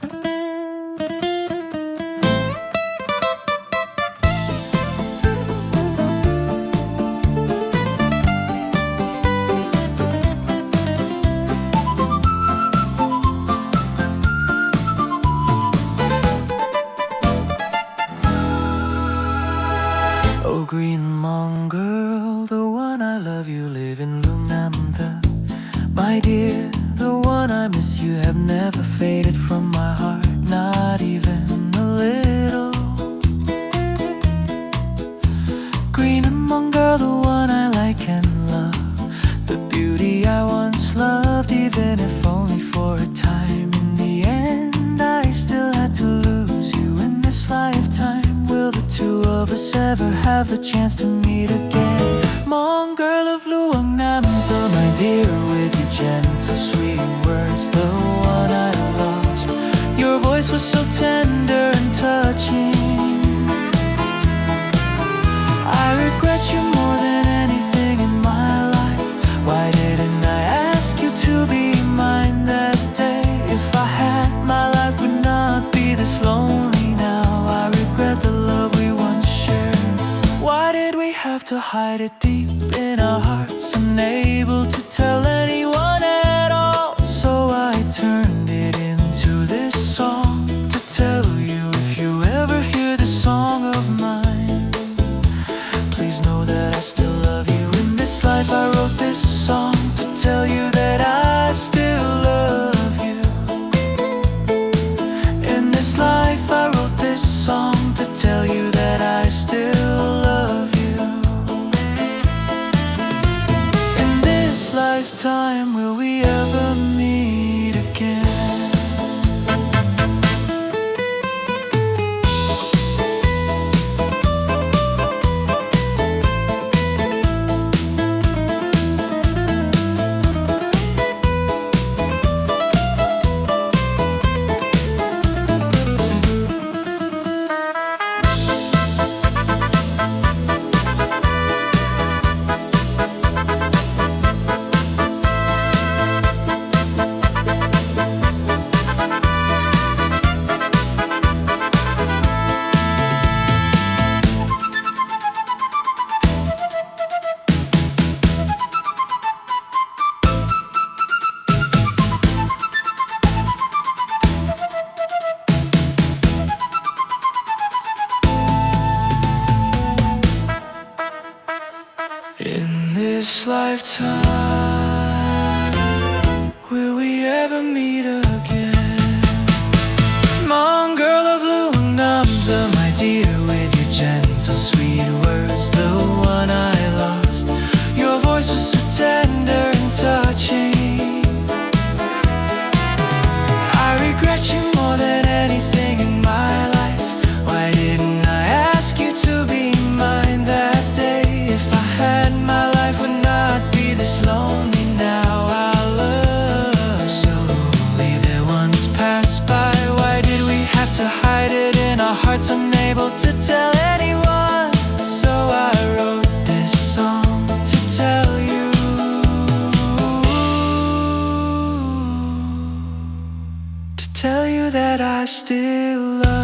Oh, green Hmong girl, the one I love, you live in Lungnam-the. My dear, the one I miss, you have never faded from my heart, not even a little. Green Hmong girl, the one I like and love, the beauty I once loved, even if only for a time. In the end, I still had to lose you in this lifetime. Will the two of us ever have the chance to meet again? Hmong girl of Lungnam-the, my dear, with your gentle, sweet words, the one I lost. Your voice was so tender and touching. I regret you more than anything in my life. Why didn't I ask you to be mine that day? If I had, my life would not be this lonely now. I regret the love we once shared. Why did we have to hide it deep in our hearts, unable to tell anyone at all? So I turned it into this song to tell you, if you ever hear this song of mine, please know that I still love you. In this life I wrote this song to tell you that I still love you. In this life I wrote this song to tell you that I still love you. In this lifetime, will we ever meet again? In this lifetime, will we ever meet again? Hmong girl of Lungnam-the, my dear, with your gentle, sweet words, the one I lost. Your voice was so tender and touching. I regret you more than anything in my life. Why didn't I ask you to be mine that day? If I had, my life would not be this lonely now. Our love slowly there once passed by. Why did we have to hide it in our hearts, unable to tell anyone? So I wrote this song to tell you, to tell you that I still love you.